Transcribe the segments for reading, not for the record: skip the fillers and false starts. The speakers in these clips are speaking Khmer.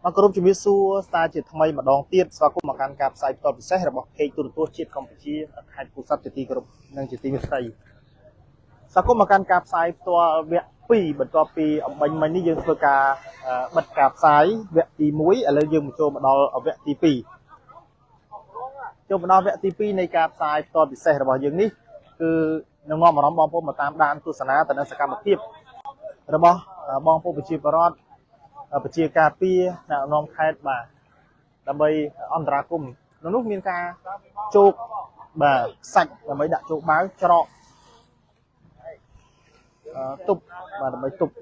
មកក្រុមជំនាញសួរស្តារជាថ្មីម្ដងទៀតស្វាគមន៍មកកាន់ការផ្សាយផ្ទាល់ពិសេសរបស់ពេកទូរទស្សន៍ជាតិកម្ពុជាខេត្តពោធិ៍សាត់ជាទីគោរពនិងជាទីមេត្រីស្វាគមន៍មកកាន់ការផ្សាយផ្ទាល់វគ្គ2បន្ទាប់ពីអំបញ្ញមិញនេះយើងធ្វើការបិទការផ្សាយវគ្គទី1ឥឡូវយើងមកចូលមកដល់វគ្គទី2ចូលមកដល់វគ្គទី2នៃការផ្សាយផ្ទាល់ពិសេសរបស់យើងនេះគឺនឹងនាំអារម្មណ៍បងប្អូនមកតាមដានទស្សនាទៅនឹងសកម្មភាពរបស់បងប្អូនប្រជាពលរដ្ឋប្រជាការពារអ្នកនាំខេត្តបាទដើម្បីអន្តរាគមន៍នៅនោះមានការជោគបាទសាច់ដើម្បីដាក់ជោគបាវច្រកទប់បាទដើម្បីទប់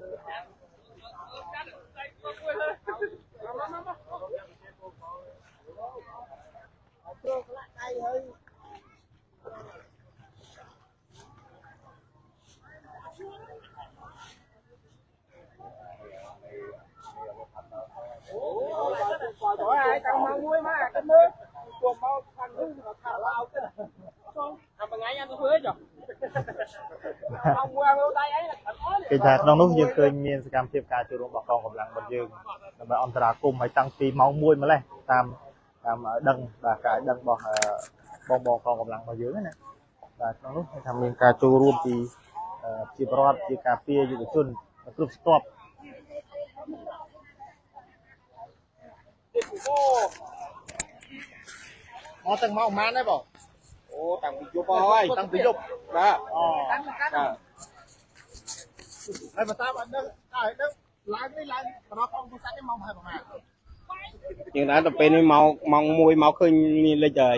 ចាំមកមួយមកទៅមើលជួបមកខាងនោះថាឡៅទៅចាំមួយថ្ងៃអត់ធ្វើចុះមកមួយមើលដៃអីគេថាក្នុងនោះយើងឃើញមានសកម្មភាពការចូលរួមរបស់កងកម្លាំងរបស់យើងដើម្បីអន្តរាគមន៍ឲ្យតាំងពីម៉ោង1ម្លេះតាមដឹងបាទការដឹងរបស់បងកងកម្លាំងរបស់យើងណាបាទក្នុងនោះថាមានការចូលរួមពីជាប្រវត្តិជាការពារយុវជនគ្រប់ស្ទាប់មកទាំងមកប្រហែលដែរបងអូតាំងពីយប់ហើយតាំងពីយប់បាទអូហើយបើតាមអត់ដឹងឡើងឡើងបរោះកងទូរស័ព្ទនេះមកប្រហែលជាងដែរទៅពេលនេះម៉ោង1មកឃើញមានលេខហើយ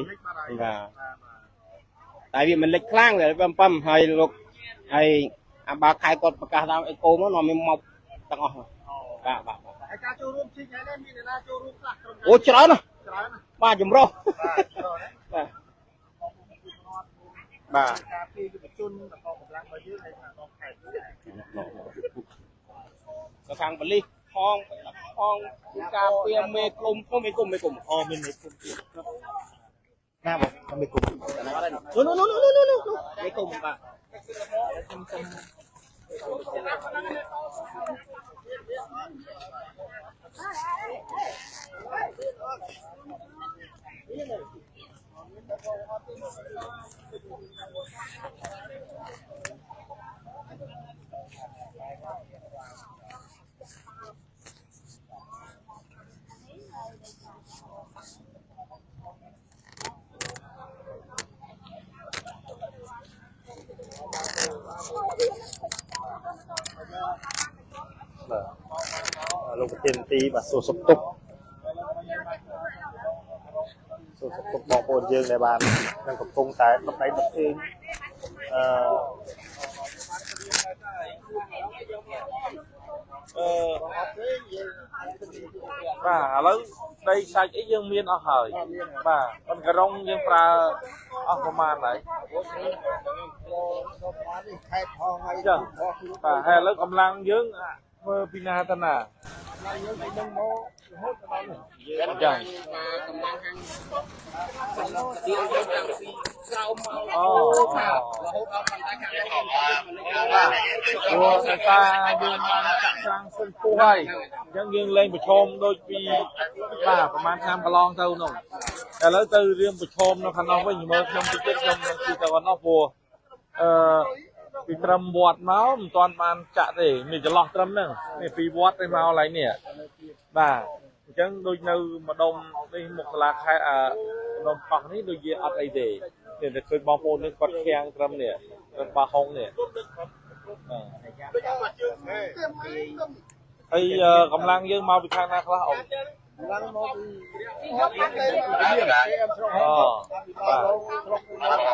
បាទតែវាមិនលេខខ្លាំងតែប៉ំហើយលោកហើយអាបាខែគាត់ប្រកាសតាមអេកូមកនាំមកទាំងអស់បាទហើយការចូលរួមជីកហ្នឹងមានអ្នកណាចូលរួមខ្លះក្រុមអូច្រើនណាស់បាទចម្រុះបាទការពារយុវជនរបស់កម្លាំងរបស់យើងនៅក្នុងខេត្តក៏ខាងបលិសផងការពារមេគុំអូមានមេគុំអូមានមេគុំទៀតណាបងមេគុំនោះមេគុំបាទលោកប្រធានទីបាទសួរសុខទុក្ខបងប្អូនយើងដែលបាននឹងកំពុងតែដុតដៃដុតជើងបាទឥឡូវដីសាច់អីយើងមានអស់ហើយបាទប៉ុន្តែក្រុងយើងប្រើអស់ប្រមាណហើយខេត្តផងហើយចឹងបាទហើយឥឡូវកម្លាំងយើងធ្វើពីណាទៅណាយើងទៅនឹងមករហូតដល់នេះចឹងកម្លាំងខាងទៀងយើងតាំងពីក្រោមមកអូរហូតដល់ខាងខាងនេះបាទព្រោះតែយើងបានចាក់ច្រាំងសុំពុះហើយអញ្ចឹងយើងលែងប្រឈមដូចពីបាទប្រហែលឆ្នាំកន្លងទៅនោះឥឡូវទៅរៀមប្រឈមនៅខាងនោះវិញមើលខ្ញុំតិចខ្ញុំនឹងជិះទៅខាងនោះព្រោះពីត្រឹមវត្តមកមិនទាន់បានចាក់ទេនេះចន្លោះត្រឹមហ្នឹងនេះពីវត្តទៅមកកន្លែងនេះបាទអញ្ចឹងដូចនៅម្ដុំនេះមុខសាលាខេត្តម្ដុំប៉ោះនេះដូចជាអត់អីទេតែឃើញបងប្អូននេះគាត់ខាំងត្រឹមនេះត្រឹមប៉ះហុងនេះហើយកម្លាំងយើងមកពីខាងណាខ្លះអូកម្លាំងមកពីអូបាទបាទបាទ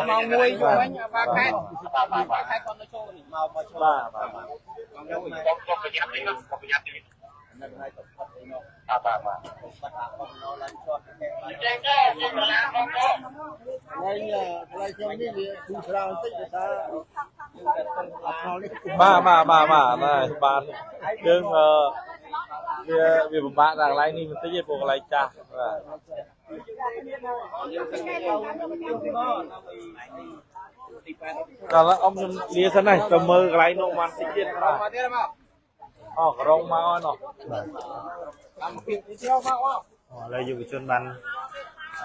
ម៉ោង1វិញបាខែគាត់នៅចូលនេះមកចូលបាទនៅហើយទៅផុតឯនោះបាទបាត់អាផងនៅឡើងជាប់តែហើយខ្ញុំនេះវាគូស្រាវបន្តិចដោយសារអត់ផលនេះបាទយើងវាពិបាកដល់កន្លែងនេះបន្តិចទេព្រោះកន្លែងចាស់បាទយើងទៅទី Kalau ông lia thế này, tầm mơ cái này nó man xích điện ra. Cái rong mau nó. เลยอยู่ชนบัน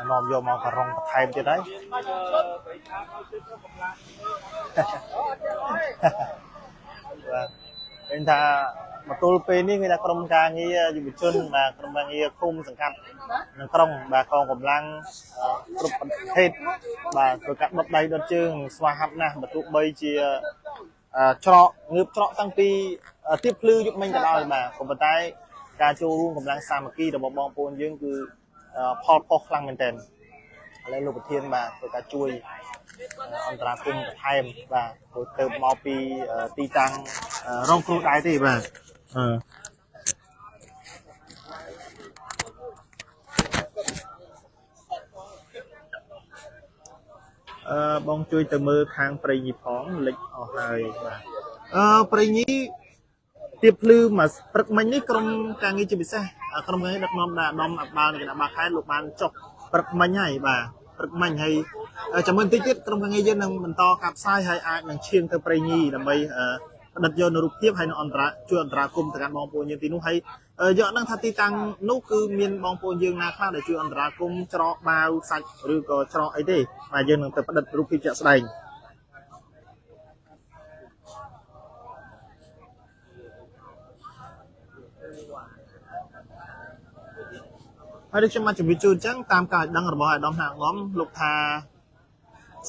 นอมโยมเอากระรองไทยจะได้ เป็นท่ามาตูเปนี่คือการกรมการงี้อยู่ชนมากรมการงี้คุมสังกัดนักกรมบากองกำลังกรุบประเทศบาตัวกัดบัดใดดจึงสวาหับนะบัตุใบเชียเจาะเงือบเจาะตั้งปีทิพลือยุคมันจะได้มาผมบอกได้การโจรุ่งกำลังสามัคคีระบบบองปูนยังคือพอคลังเป็นเต็มอะไรลูกเทียนมาตัวการช่วยอันตราคุมไทม์มาตัวเติมมอปีตีตังร่องครูได้ที่มาบองช่วยเติมมือทางปริยีพร้อมเล็กออกเลยปริยีเทียบลืมมาปรึกมันนี่กรมการเงินจะพิเศษกรมการเงินดักนอมดานอมอับบานกันอับบาคายลูกบานจบปรึกมันใหญ่บ่าปรึกมันให้จำเป็นที่กรมการเงินยังมันต่อกับไส้ให้อาหนังเชียงเทปริยีทำไมดัดยนต์รูปเทียบให้นอันตราช่วยอันตรากลุ่มแต่การมองปูนยังตีนุให้เยอะนั่งทัดตีตังนุคือมีนมองปูนยังนาคลาได้ช่วยอันตรากลุ่มเจาะมาสักหรือก็เจาะไอ้เด้มายังนั่งแต่ประดับรูปพิจารณาให้ได้ชมมาจุดวิจูจังตามการดังระบายดอมหางล้อมลูกทา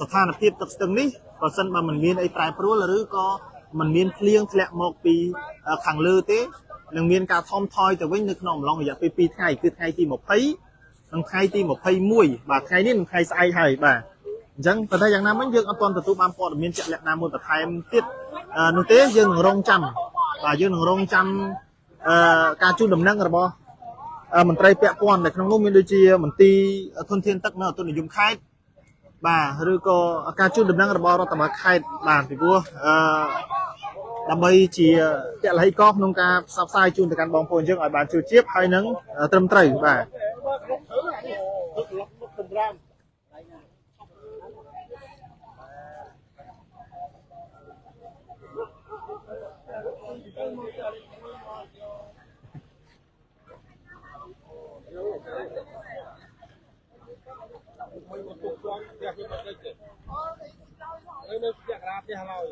สถานพิบตัดตึงนี้ก็สันมามันมีไอ้ปลายพรุ่หรือก็มันมีเพลียงแหลกหมอกปีขังลือเต้หนึ่งมีการทอมทอยแต่ไว้นึกน้องลองอยากปีไทยคือไทยที่หมกไผ่ทั้งไทยที่หมกไผ่มุ้ยบาไทยนี่ไทยใส่ไทยบ่าจังแต่ถ้าอย่างนั้นมันยังเอาตอนตัวบางปอดมีจะแหลกน้ำบนแต่ไทยมันติดนุ่เต้ยังหนึ่งรงจำยังหนึ่งรงจำการจุดดำนั่งระบมันไตรเปียกปอนแต่ขนมนุ่มมีโดยเฉพาะมันตีทนเทียนตักเนื้อตัวหนึ่งยุ่งคายบ่าหรือก็การจุดดำนั่งระบเราแต่มาคายบ่าพี่บัวดำไปจีจะไหลกอกนงกาซับไซจุนแต่การบองโพนยังอ่อยบานจูเจี๊ยบให้นังเติมไตรบ่า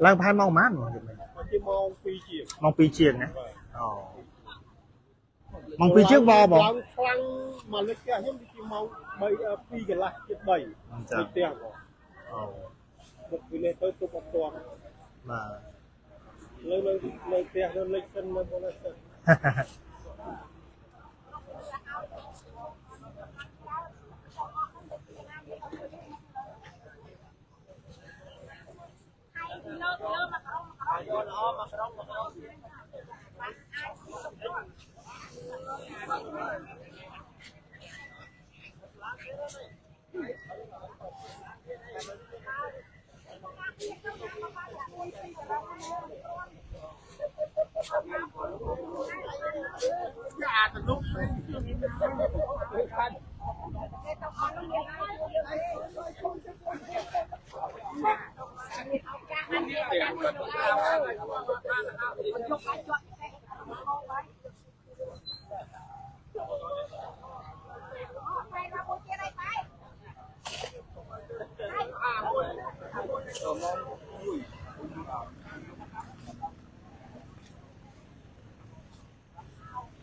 ล่างพายมองมันมองปีเชียงนะมองปีเชียงบอบอกคลังมาเล็กแค่ยังมีมองใบปีกันละเจ็ดใบเตี้ยบอกบุกไปเลยตัวตัวตัวเลยเตี้ยเลยเส้นเลยเลยเส้น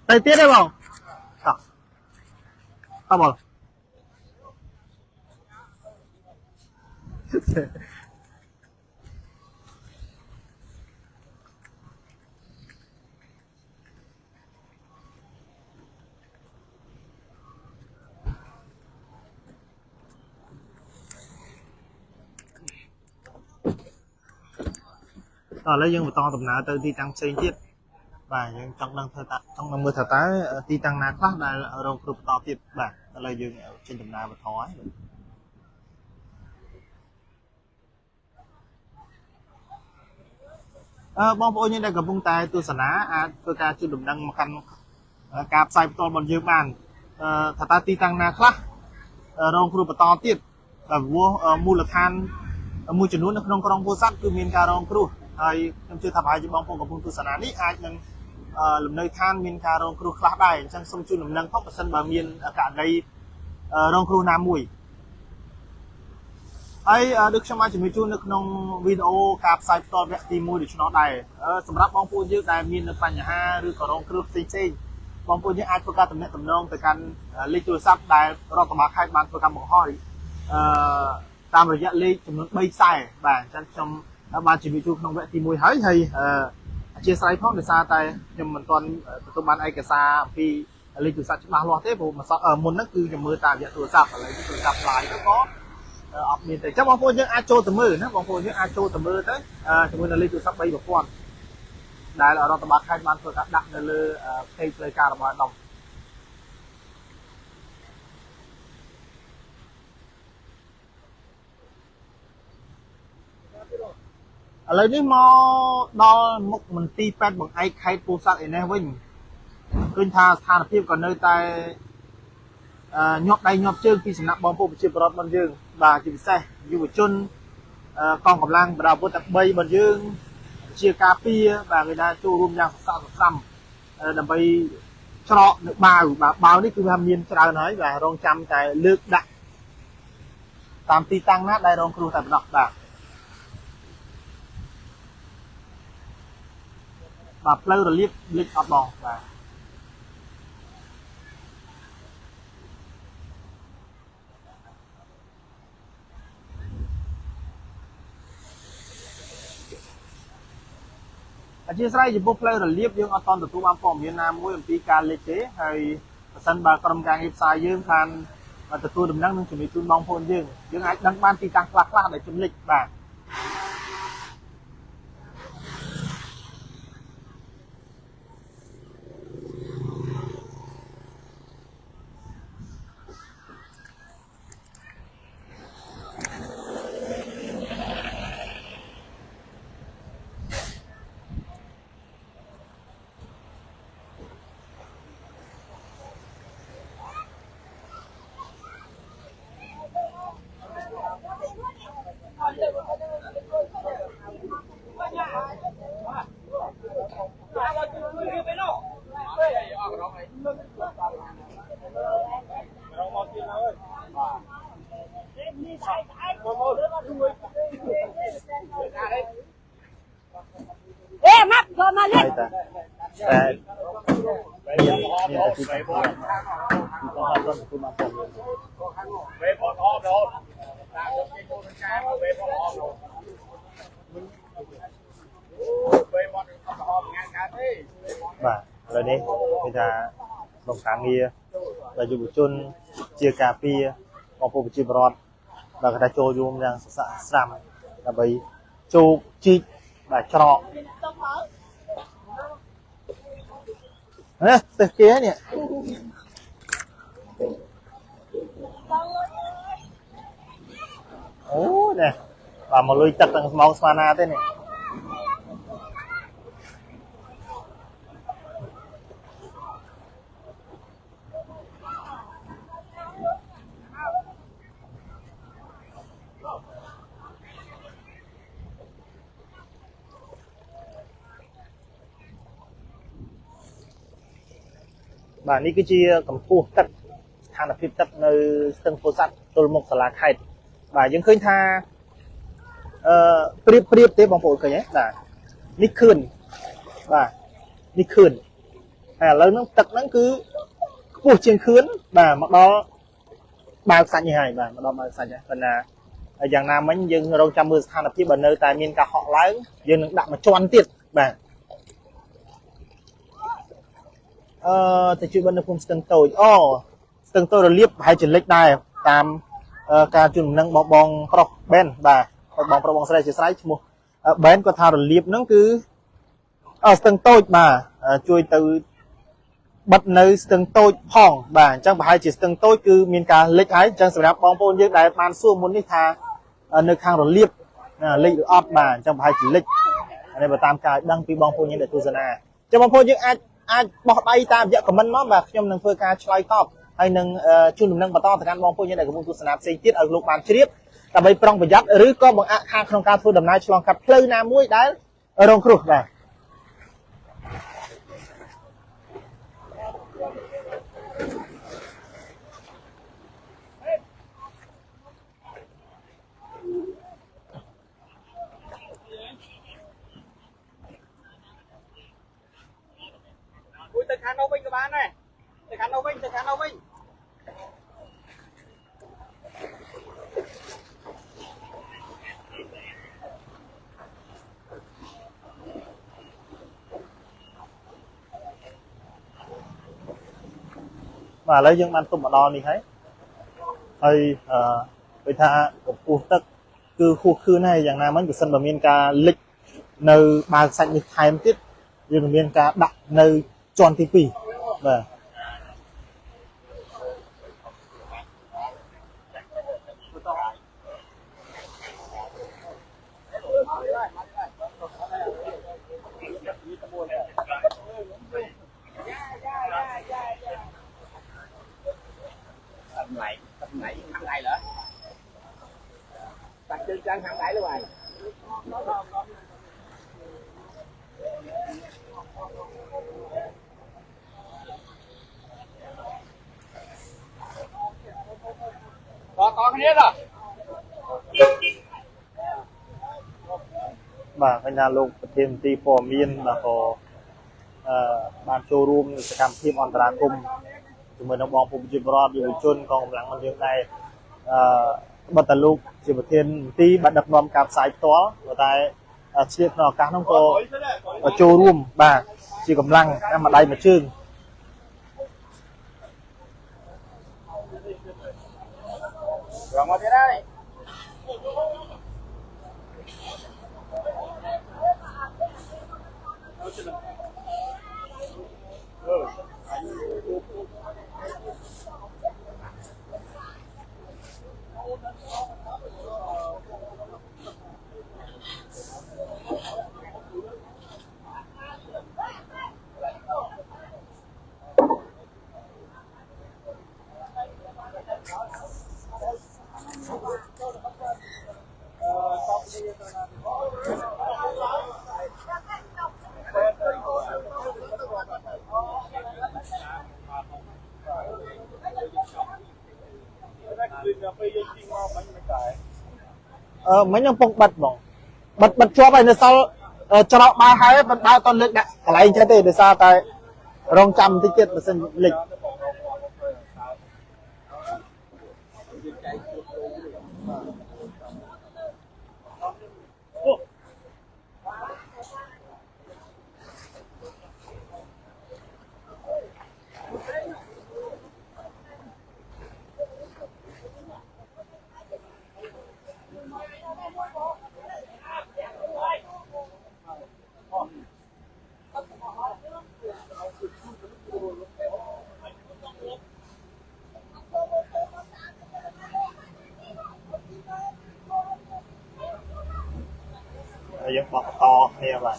ไปเตี้ยได้บ่ครับครับบ่แล้วยังต่อตำนาเตอที่ตั้งเชียงเจี๊ยบบ่ายังต้องนั่งต้องนั่งมือถ่ายตาตีตังนาคลาดได้เรากรุบต่อติดบ่าอะไรยังเช่นตำนามาท้อยบองโปยังได้กับวงตายตัวสนาตัวการจุดดุมดังมากันกาบใส่ตัวบนยืมบ้านถ่ายตาตีตังนาคลาดเรากรุบต่อติดแบบวัวมูลค่า មួយចំនួននៅក្នុងក្រុងពោធិ៍សាត់គឺមានការរងគ្រោះហើយខ្ញុំជឿថាប្រហែលជាបងប្អូនកំពុងទស្សនានេះអាចនឹងលំនៅឋានមានការរងគ្រោះខ្លះដែរអញ្ចឹងសូមជូនដំណឹងផងបើសិនបើមានករណីរងគ្រោះណាមួយហើយដូចខ្ញុំបានជំរាបជូននៅក្នុងវីដេអូការផ្សាយផ្ទាល់វគ្គទី1ដូច្នោះដែរសម្រាប់បងប្អូនយើងដែលមានបញ្ហាឬក៏រងគ្រោះផ្សេងៗបងប្អូនយើងអាចធ្វើការទំនាក់ទំនងទៅកាន់លេខទូរស័ព្ទដែលរដ្ឋបាលខេត្តបានធ្វើការបង្ហោះតាមរយៈលេខចំនួន3ខ្សែបាទអញ្ចឹងខ្ញុំបានជំរាបជូនក្នុងវគ្គទី1ហើយអធិស្ឋានផងដោយសារតែខ្ញុំមិនទាន់ទទួលបានឯកសារអំពីលេខទូរស័ព្ទច្បាស់លាស់ទេព្រោះមុនហ្នឹងគឺខ្ញុំមើលតាមរយៈទូរស័ព្ទឥឡូវទូរស័ព្ទ Line ទៅក៏អត់មានទេអញ្ចឹងបងប្អូនយើងអាចចូលទៅមើលណាបងប្អូនយើងអាចចូលទៅមើលទៅជាមួយនឹងលេខទូរស័ព្ទ3ប្រព័ន្ធដែលរដ្ឋបាលខេត្តបានធ្វើការដាក់នៅលើเพจផ្លូវការរបស់អាដាមឥឡូវនេះមកដល់មុខមន្ទីរពេទ្យបង្អែកខេត្តពោធិ៍សាត់ឯនេះវិញឃើញថាស្ថានភាពក៏នៅតែញាប់ដៃញាប់ជើងពីសំណាក់បងប្អូនប្រជាពលរដ្ឋរបស់យើងបាទជាពិសេសយុវជនកងកម្លាំងបដាអាវុធទាំង3របស់យើងជាការពារបាទគេថាចូលរួមយ៉ាងសស្រាក់សស្រាំដើម្បីច្រកនៅបាវបាទបាវនេះគឺថាមានច្រើនហើយបាទរងចាំតែលើកដាក់តាមទីតាំងណាដែលរងគ្រោះតែប៉ុណ្ណោះបាទផ្លូវរលៀបលិចអត់បងបាទអធិស្ឋានចំពោះផ្លូវរលៀបយើងអត់ទាន់ទទួលបានព័ត៌មានណាមួយអំពីការលិចទេហើយបើសិនបើក្រុមការងារផ្សាយយើងបានទទួលដំណឹងនឹងជំរាបជូនបងប្អូនយើងអាចដឹងបានទីតាំងខ្លះៗដែលជំលិចបាទmắt rồi mà lên តែមានអធិស្ឋានផងគឺអត់ទាន់ទទួលបានព័ត៌មានវេបអត់អត់ដល់តាមយកគេចូលក្នុងការវេបអត់អត់ដល់វេបអត់អត់ហមងាយកើតទេបាទឥឡូវនេះគេថាក្រុមការងារដែលយុវជនជាការពារបងប្អូនប្រជាពលរដ្ឋដែលគេថាចូលរួមយ៉ាងសស្រាក់ស្រាំដើម្បីជោគជីកបាទច្រកទៅគេនេះអូនេះបាទមកលុយទឹកទាំងស្មោងស្មានណាទេនេះបាទនេះគឺជាកម្ពស់ទឹកស្ថានភាពទឹកនៅស្ទឹងពោធិ៍សាត់ទល់មុខសាលាខេត្តបាទយើងឃើញថាប្រៀបទេបងប្អូនឃើញទេបាទនេះខឿនបាទនេះខឿនហើយឥឡូវហ្នឹងទឹកហ្នឹងគឺខ្ពស់ជាងខឿនបាទមកដល់បាវខ្សាច់នេះហើយបាទមកដល់បាវខ្សាច់ហើយប៉ុន្តែយ៉ាងណាមិញយើងរងចាំមើលស្ថានភាពបើនៅតែមានការហក់ឡើងយើងនឹងដាក់មួយជាន់ទៀតបាទទៅជួយបិណ្ឌនៅភូមិស្ទឹងតូចស្ទឹងតូចរលៀបប្រហែលជាលិចដែរតាមការជូនដំណឹងបងប្រុសបែនបាទបងប្រុសបងស្រីជាស្រ័យឈ្មោះបែនគាត់ថារលៀបហ្នឹងគឺស្ទឹងតូចបាទជួយទៅបិទនៅស្ទឹងតូចផងបាទអញ្ចឹងប្រហែលជាស្ទឹងតូចគឺមានការលិចហើយអញ្ចឹងសម្រាប់បងប្អូនយើងដែលបានសួរមុននេះថានៅខាងរលៀបលិចឬអត់បាទអញ្ចឹងប្រហែលជាលិចនេះបើតាមការដឹងពីបងប្អូនយើងដែលទស្សនាអញ្ចឹងបងប្អូនយើងអាចបោះដៃតាមរយៈ comment មកបាទខ្ញុំនឹងធ្វើការឆ្លើយតបហើយនឹងជូនដំណឹងបន្តទៅកាន់បងប្អូនយើងដែលកំពុងទស្សនាផ្សេងទៀតឲ្យលោកបានជ្រាប แต่ใบปรองประหยัดหรือก็บางอาคารโครงการฟื้นดำน้ำฉลองกัดเพลิงน้ำมุ้ยได้รองครุแบบtừ khăn đâu vinh các bạn này từ khăn đâu vinh từ khăn đâu vinh มาแล้วยังมันตุ่มดอนนี่ให้ไปท่ากับปูตึกคือคู่คืนให้อย่างนั้นมันจะสนแบบมีการลิกในบางสัญญาไทยมันติดยังมีการดักในจอนทีปีแบบ tầm này thằng này nữa đặt chân chân thằng này luôn rồi có cái đó បាទកញ្ញាលោកប្រធានទីព័ត៌មានបាទក៏បានចូលរួមនៅសកម្មភាពអន្តរាគមន៍ជាមួយនឹងបងប្អូនប្រជាពលរដ្ឋយុវជនកងកម្លាំងមិនយើងដែរបတ်តលោកជាប្រធានទីបានដឹកនាំការផ្សាយផ្ទាល់តែឆ្លៀតក្នុងឱកាសនោះក៏ចូលរួមបាទជាកម្លាំងមួយដៃមួយជើង rồi ngồi đây đây mấy nhóm phong bật bỏng bật cho vậy là sau cho nó ba hai bật ba toàn lực đã cái này chơi thì để sao tại rong trăm tiết kiệm và sân lịch dân bọc to nghe vậy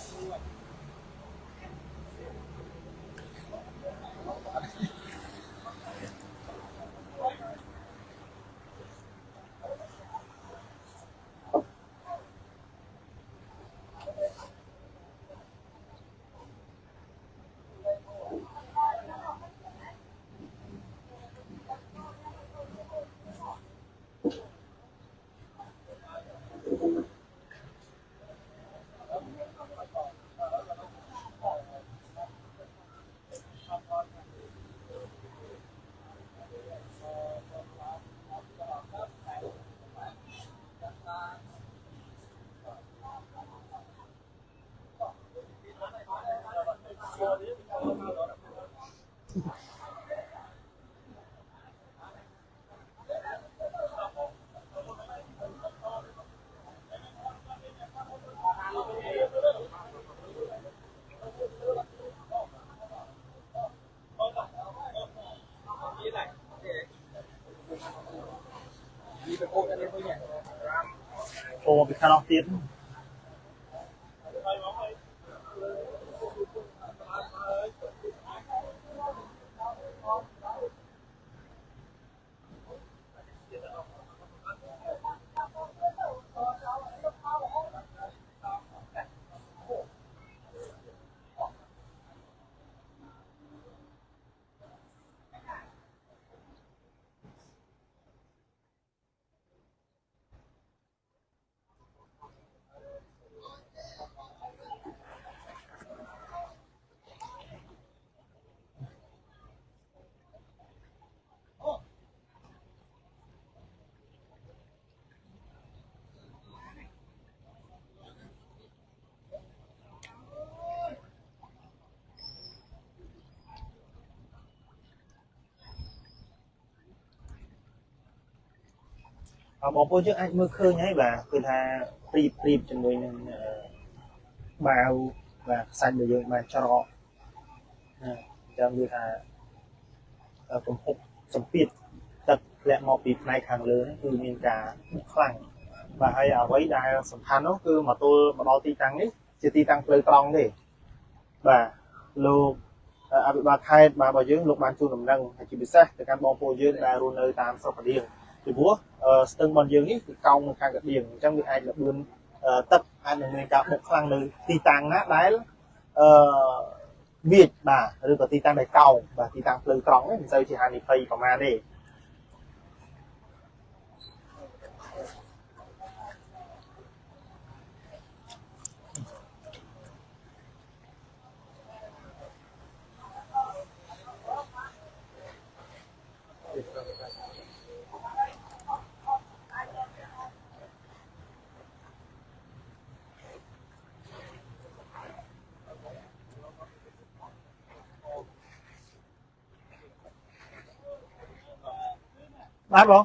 ô bị khăn áo tiến បងប្អូនយើងអាចមើលឃើញហើយបាទគឺថាព្រីបជាមួយនឹងបាវបាទខ្សាច់របស់យើងបានច្រកចាំនិយាយថាកំហុកសម្ពាធទឹកធ្លាក់មកពីផ្នែកខាងលើគឺមានការខ្លាំងបាទហើយអ្វីដែលសំខាន់នោះគឺមកទល់មកដល់ទីតាំងនេះជាទីតាំងផ្លូវត្រង់ទេបាទលោកអភិបាលខេត្តរបស់យើងលោកបានជួនដំណឹងជាពិសេសទៅកាន់បងប្អូនយើងដែលរស់នៅតាមស្រុកកណ្ដៀងពីព្រោះស្ទឹងរបស់យើងនេះគឺកោងនៅខាងកណ្ដៀងអញ្ចឹងវាអាចលបឿនទឹកអាចនឹងមានការបុកខ្លាំងនៅទីតាំងណាដែលវាចបាទឬក៏ទីតាំងដែលកោងបាទទីតាំងផ្លូវត្រង់នេះមិនសូវជាហានិភ័យប្រមាណទេបាទបង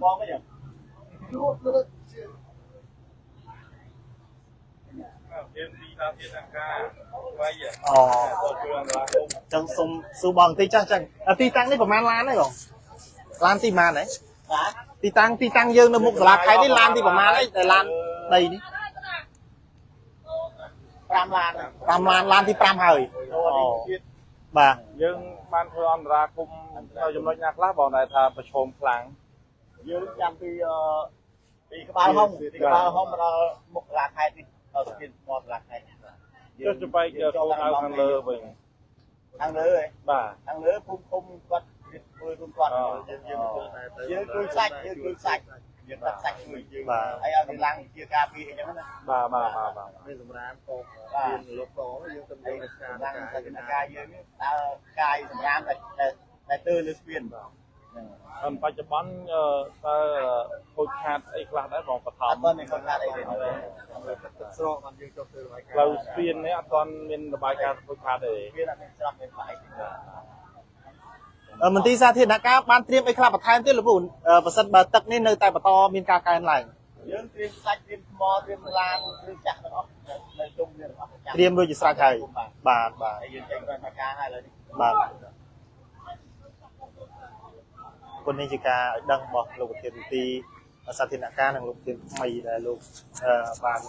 បងវិញចឹងសុំសួរបងបន្តិចចាស់ចឹងទីតាំងនេះប្រហែលឡានហើយបងឡានទីប៉ុន្មានហ៎ទីតាំងយើងនៅមុខសាលាខេត្តនេះឡានទីប្រហែលហើយតែឡានដីនេះ5ឡានទី5ហើយបាទយើងបានធ្វើអន្តរាគមនៅចំណុចណាខ្លះបងដែលថាប្រឈមខ្លាំងយើងចាំពីក្បាលហុងមកដល់មុខសាលាខេត្តនេះដល់ស្ពានមាត់សាលាខេត្តចុះចំបែកចូលខាងលើវិញខាងលើហ៎បាទខាងលើភូមិឃុំគាត់ជួយរួមគាត់យើងជួយសាច់យើងដាក់សាច់ជួយយើងហើយឲ្យវាឡើងជាការពីអញ្ចឹងណាបាទនេះសម្រាប់កោមានលោកកយើងទំនេរឡើងសកម្មភាពយើងនេះតើកាយសម្រាប់តែទៅលើស្ពានបច្ចុប្បន្នតើខូចខាតអីខ្លះដែរបងបឋមអត់មានខូចខាតអីទេស្រកបានយើងចុះទៅរបាយការណ៍ផ្លូវស្ពាននេះអត់ទាន់មានរបាយការណ៍ខូចខាតទេស្ពានអត់មានច្រកមានផ្នែកមន្ទីរសាធារណការបានត្រៀមអីខ្លះបន្ថែមទៀតលោកពូប្រសិនបើទឹកនេះនៅតែបន្តមានការកើនឡើងយើងត្រៀមសាច់ត្រៀមថ្មត្រៀមឡានឬចាក់ទាំងអស់នៅជុំនេះទាំងអស់ត្រៀមដូចជាស្រេចហើយបាទហើយយើងចេញរបាយការណ៍ហើយឥឡូវនេះបាទគុណនេះជាការឲ្យដឹងរបស់លោកប្រធានមន្ទីរសាធារណការនិងលោកប្រធានថ្មីដែលលោកបាន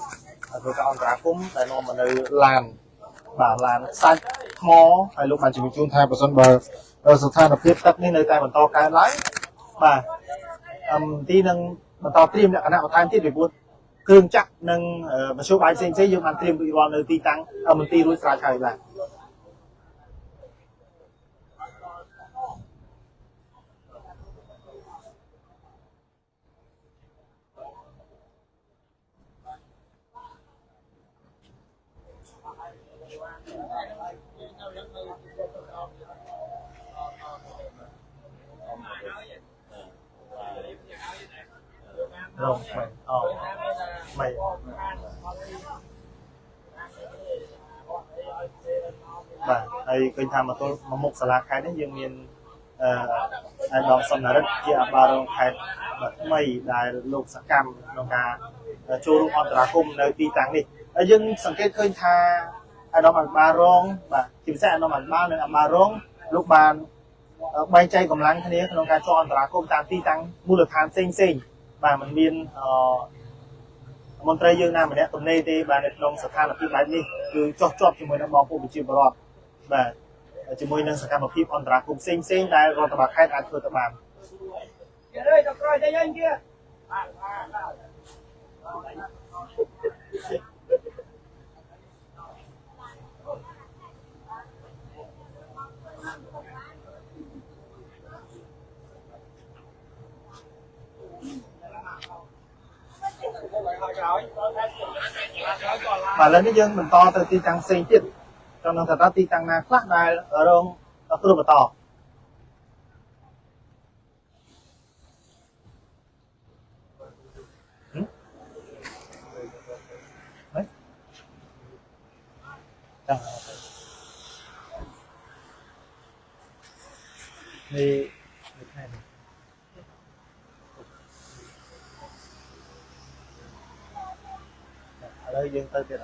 ធ្វើការអន្តរាគមន៍ដែលនាំមកនៅឡានឡានសាច់ថ្មហើយលោកបានជំរាបជូនថាប្រសិនបើស្ថានភាពទឹកនេះនៅតែបន្តកើនឡើងបាទទីនឹងបន្តត្រៀមលក្ខណៈបន្ថែមទៀតពីព្រោះគ្រឿងចាក់និងមធ្យោបាយផ្សេងៗយើងបានត្រៀមរួចរាល់នៅទីតាំងមន្ទីររួចស្រេចហើយបាទរងថ្មីថ្មីបាទហើយឃើញថាមកទល់មកមុខសាលាខេត្តនេះយើងមានអាយដងសំណារិទ្ធជាអភិបាលរងខេត្តបាទថ្មីដែលលោកសកម្មក្នុងការចូលរួមអន្តរាគមន៍នៅទីតាំងនេះហើយយើងសង្កេតឃើញថា អាដាមអាបារងបាទជាពិសេសអាដាមអាបានិងអាបារងលោកបានបែងចែកកម្លាំងគ្នាក្នុងការចោះអន្តរាគមន៍តាមទីតាំងមូលដ្ឋានផ្សេងបាទมันមានមន្ត្រីយើងណាម្នាក់ទំនេរទេបាទនៅក្នុងស្ថានភាពបែបនេះគឺចោះជាប់ជាមួយនឹងបងប្អូនប្រជាពលរដ្ឋបាទជាមួយនឹងសកម្មភាពអន្តរាគមន៍ផ្សេងដែលរដ្ឋបាលខេត្តអាចធ្វើទៅបានបាទឥឡូវនេះយើងបន្តទៅទីតាំងផ្សេងទៀតtrongនឹងថាទីតាំងណាខ្លះដែលរងគ្រោះបន្តនេះឥឡូវយើងទៅទៀត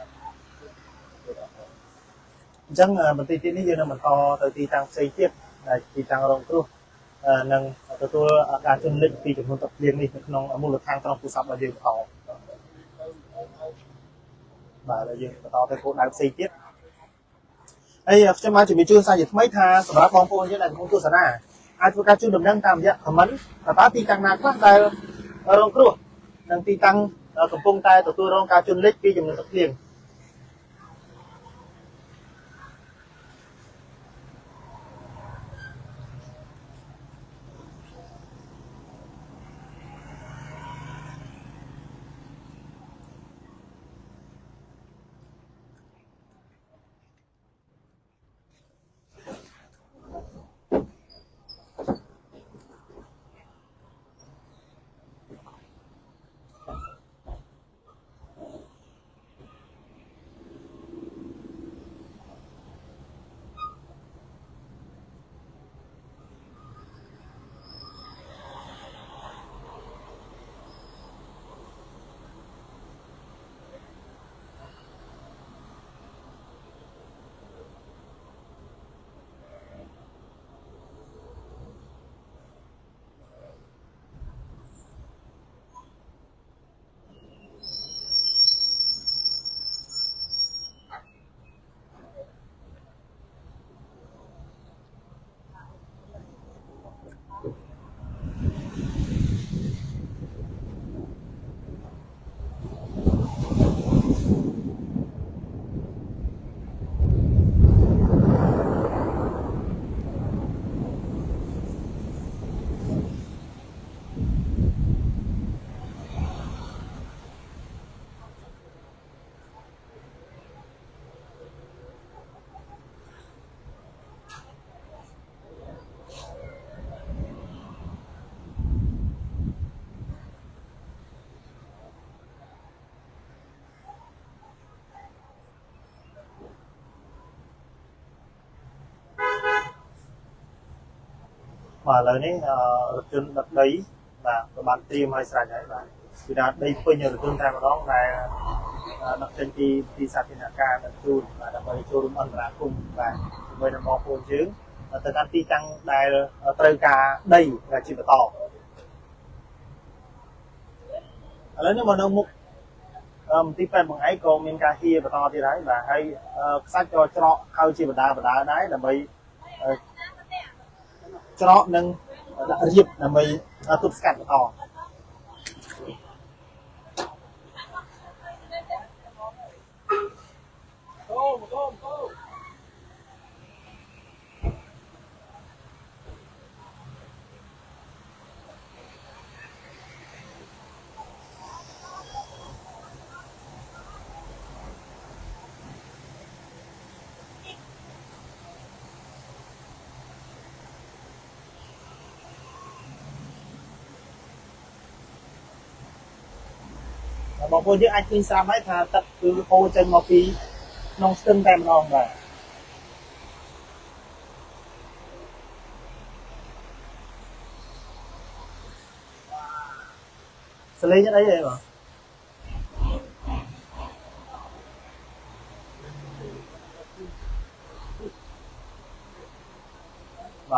អញ្ចឹងបន្តិចទៀតនេះយើងនឹងបន្តទៅទីតាំងផ្សេងទៀតដែលទីតាំងរងគ្រោះនឹងទទួលការជន់លិចពីចំនួនទឹកភ្លៀងនេះនៅក្នុងមូលដ្ឋានក្រុងទូរស័ព្ទរបស់យើងបន្តបាទហើយយើងបន្តទៅគោលដៅផ្សេងទៀតហើយខ្ញុំមកជំរាបជូនសារជាថ្មីថាសម្រាប់បងប្អូនយើងដែលកំពុងទស្សនាអាចធ្វើការជូនដំណឹងតាមរយៈ comment តើទីតាំងណាខ្លះដែលរងគ្រោះនិងទីតាំងកំពុងតែទទួលរងការជន់លិចពីចំនួនទឹកភ្លៀងបាទឥឡូវនេះរថយន្តដឹកដីបាទបានត្រៀមឲ្យស្រេចហើយបាទគឺថាដីពេញរថយន្តតែម្ដងដែលដឹកចេញពីទីសាធារណការដឹកជូនបាទដើម្បីចូលរួមអន្តរាគមន៍បាទជាមួយនឹងបងប្អូនយើងទៅកាន់ទីតាំងដែលត្រូវការដីជាបន្តឥឡូវនេះមកនៅមុខមន្ទីរពេទ្យបង្អែកក៏មានការហៀបន្តទៀតហើយបាទហើយខ្សាច់ក៏ច្រកហើយជាបណ្ដាដែរដើម្បីច្រកនិងដាក់រៀបដើម្បីទប់ស្កាត់បន្ត បងប្អូនយើងអាចឃើញស្រាប់ហើយថាទឹកគឺហូរចេញមកពីក្នុងស្ទឹងតែម្ដងបាទសលេងអីហ៎បង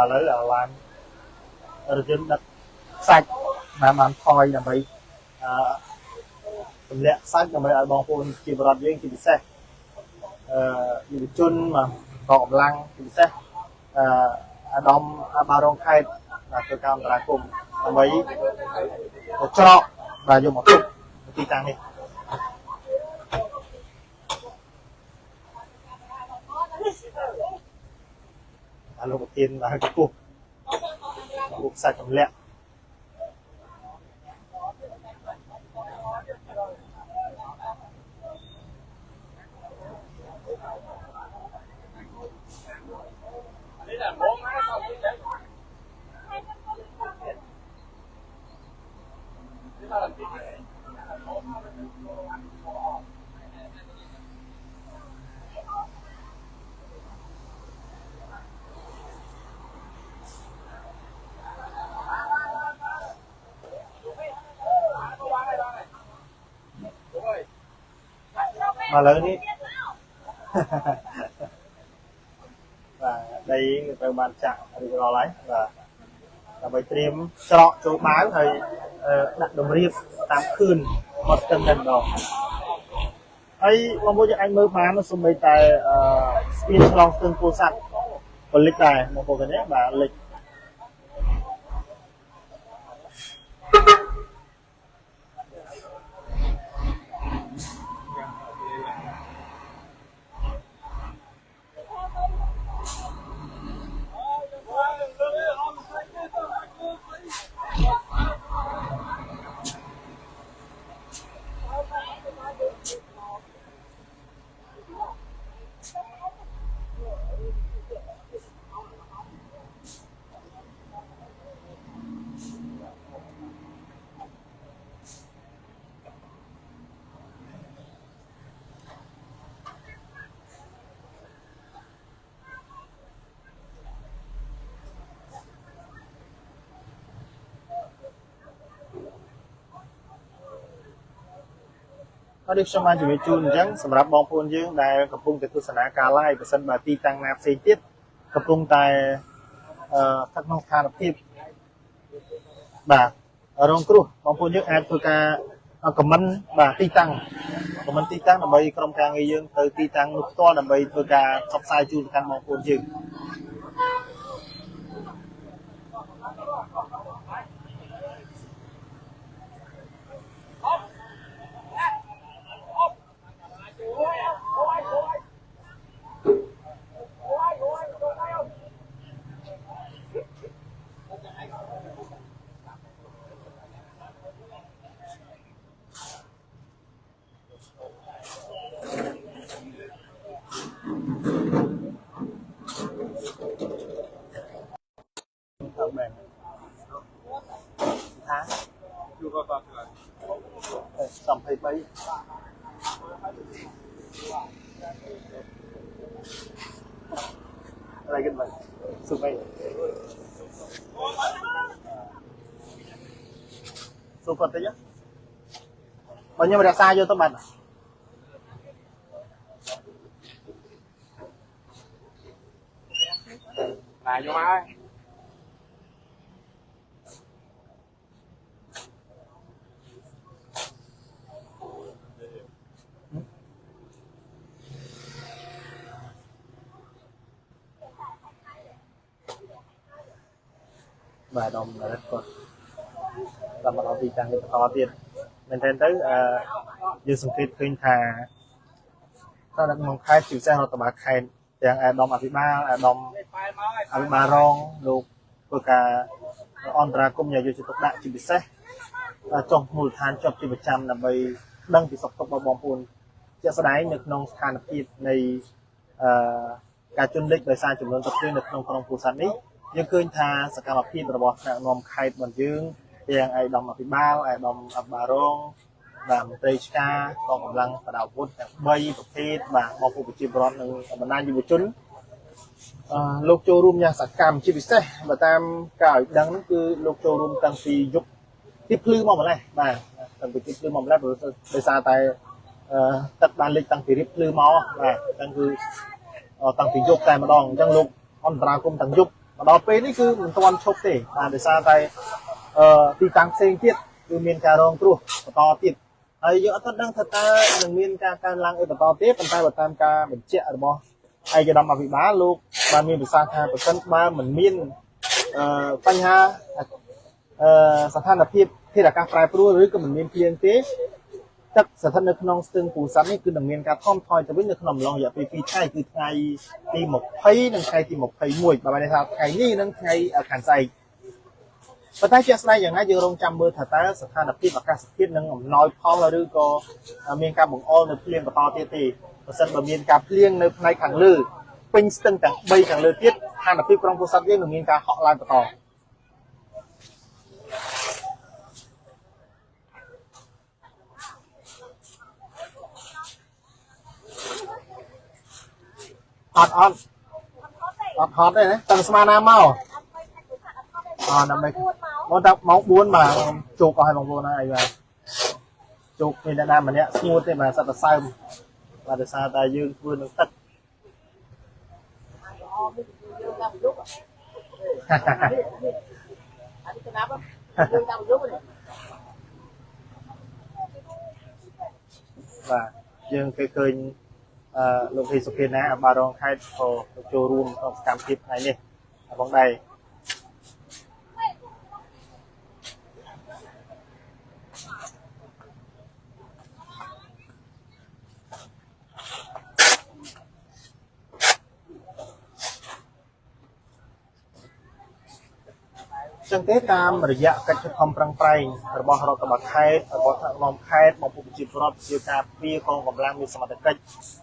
lấy ở làm ở trên đất sạch mà bàn thoi là mấy lẹ sạch là mấy ở bong phun chỉ vào riêng chỉ xeอยู่จุนมาตอกลังถึงเส้ดอมบารองไข่ตัวการตลาดกลุ่มเอาไว้เจาะvà dùng một chút tí tăng đi lục tiền và cái cục sạch cầm lẹ mà lớn đi và đây người ta bàn chạm đi lo lấy và bài tiêm chọn chỗ báo thì đặt đồng riêng tám khươn một cân lần đầu ấy mong muốn cho anh mới bán nó xuống mấy tài spin long tương cô sạch còn lịch tài một bộ cái nhé và lịch nó được xong anh chuẩn bị chun chẳng sầm rạp bong phun dương đài cặp cung từ tu sanh cá lai và sân bà ti tăng nạp xây tiếp cặp cung tại thắt nông khan tiếp bà ở trong cru bong phun dương ai thôi ca comment bà ti tăng là bây trong ca người dương từ ti tăng nút to là bây thôi ca sắp sai chun căn bong phun dương xong thấy mấy đây cái mình xung quanh xung quanh đấy nhá bao nhiêu mà đặt sai vô tấm bạn là vô má và đồng là rất tốt và mà nó đi tăng được to tiền mình thấy tới như sung kích khuyên thà ta đã mong khai chịu xe nó tầm bạc khaiอย่างđồng Aviba đồng Aviba rong lục với cả on ra cũng nhờ cho tộc đại chỉ bị xe trong mùi than chọc chỉ 100 là bởi đăng thì sọc tộc vào bom phunจะแสดงนึกน้องทานพิษในการจุนเล็กโดยสารจำนวนตัดขึ้นนึกน้องของผู้สันนี้ยังเคยทาสกัดพิษระบบนมไข่บนยืงอย่างไอ้ดอมอภิบาลไอ้ดอมอับบารองแบบเตชกากองกำลังประดาวพุทธใบประเทศแบบมอผู้ปฏิบัติหนึ่งบรรดาอยู่บุจุนโลกโจรุมอย่างสักกรรมชีวิตเซ่มาตามกล่าวดังนั้นคือโลกโจรุมตั้งปียุคที่พลื้มออกมาเลยมาตั้งปีที่พลื้มออกมาแล้วโดยสารแต่ตัดบานเล็กตั้งปีริบลืมเอานั่นคือตั้งปียุคแต่มาดองจังลูกอันตรากรมตั้งยุค mà đó bên ấy cứ mình toàn chụp thế mà để sao tay thì tăng sinh tiết từ miền cà rong tru to tiết hay giữa tất đang thật ta đừng miền ca lăng ở to tiết bàn tay tam ca mình chẹt rồi bo hay cho đâm mà bị bá luôn ba miền bị sang hai phần ba mình miềnปัญหาสถานภาพที่ราคาปลายปรู้หรือก็มันมีเพียงเท่จากสถานนองซึ่งปูซันนี่คือหนึ่งเงินการท่อมทอยจะเป็นหนึ่งขนมลองอย่าไปปีใช่คือไงตีหมกไผ่หนึ่งไงตีหมกไผ่มวยประมาณนี้ครับไงนี่หนึ่งไงขันใส่ประเทศเจสไนอย่างนั้นยังลงจำเบอร์ถัดแต่สถานภาพอากาศพิษหนึ่งน้อยพอแล้วหรือก็มีการบ่งอ้อในเพียงกับต่อเตี้ยเปอร์เซ็นต์แบบมีการเพียงในขังลือเป็นซึ่งแต่ใบขังลือเตี้ยสถานภาพกรองปูซันยังหนึ่งมีการเหาะลายต่อฮอตได้นะตั้งสมานาเมานำไปมันจะเมาบ้วนมาจุกเอาให้บางคนนะไอ้แบบจุกมีแนะนำมันเนี้ยสมูทได้มาสัตว์ไซม์มาแต่ซาตายืนพื้นหนึ่งตัดvà dươngเคยลงที่สุขีนะบารองไทยพอโจรูมต้องการทิปไหนนี่บางใดจังเตตามระยะการทำปรังไพรระบบเราตบัดไทยระบบนอมไทยมองผู้จิตรอดเกี่ยวกับปีกองกำลังมีสมรรถกิจ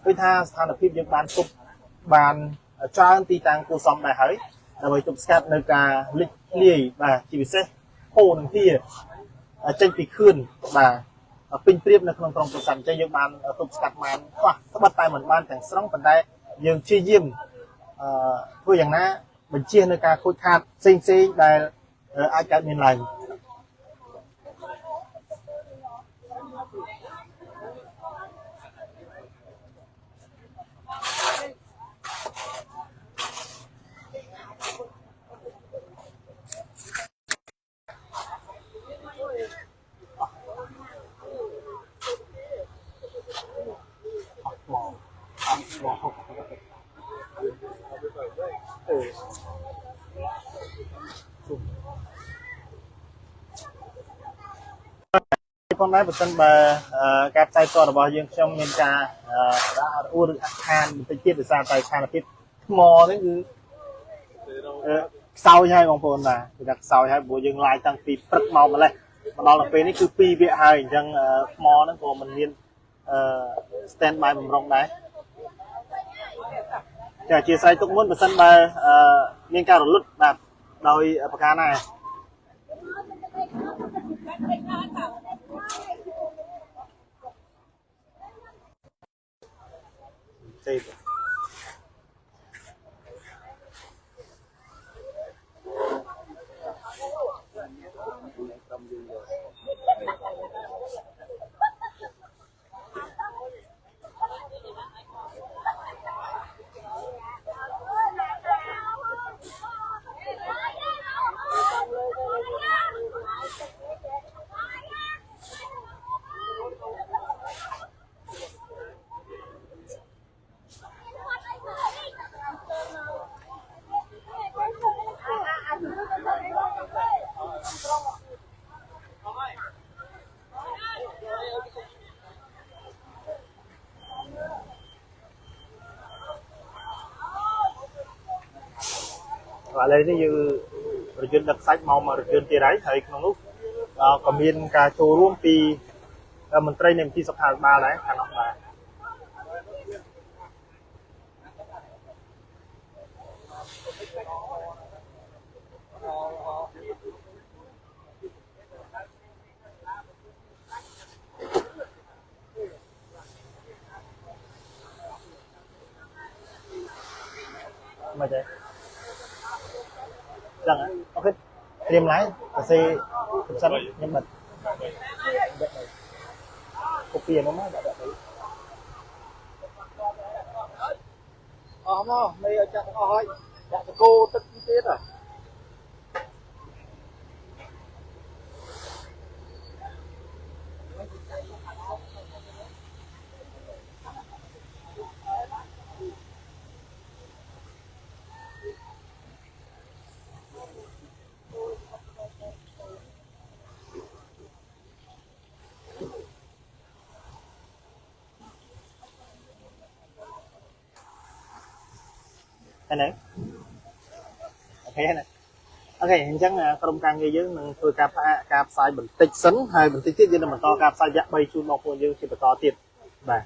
ด้วยท่าสถานพิบยังบานตุบบานจ้างตีตังกูซอมได้เฮ้ยโดยตุบสกัดในการลิเลี่ยบ่าจีบิเซ่โพนที่เจนปีขึ้นบ่าปิงเปรียบในขนมตรงกุศลจะยังบานตุบสกัดมันว่าถ้าบัดตายเหมือนบ้านแต่งสร้างปันได้ยังชี้ยิ้มเพื่ออย่างนั้นมันเชี่ยในการคุยขาดซิงซีได้ai cả miền lành con nói một tên bà cáp tay to là bao nhiêu trong miền trà đã u được than mình chia được ra tay than là cái mò đấy cứ sau hai con phồn là đặt sau hai bộ dừng lại tăng tì rất màu mà lên mà đó là cái này cứ pi bị hai chẳng mò nó của mình liên stand by mình rong đấy chả chia sẻ tôi muốn một sân bà miền cao lút đạt đôi bạc cá này Save. Và đây như rồi chuyên đặt sách màu mà rồi chuyên tia đáy thầy không lúc còn miền cà chua luôn thì mình tây niềm chi sập hàng ba đấy hàng nọ là mà vậy rằng á ok tìm lái xe thực sẵn nhân vật copy nó mới được không mấy ở trong hỏi ដាក់កោទឹកទៀតហ៎ này ok này ok hình chắn trong càng nghe dưới mình tôi cạp sai bình tích sấn hay bình tích tiết nhưng mà to cạp sai dạng bay chu mọc của dương thì phải to tiền và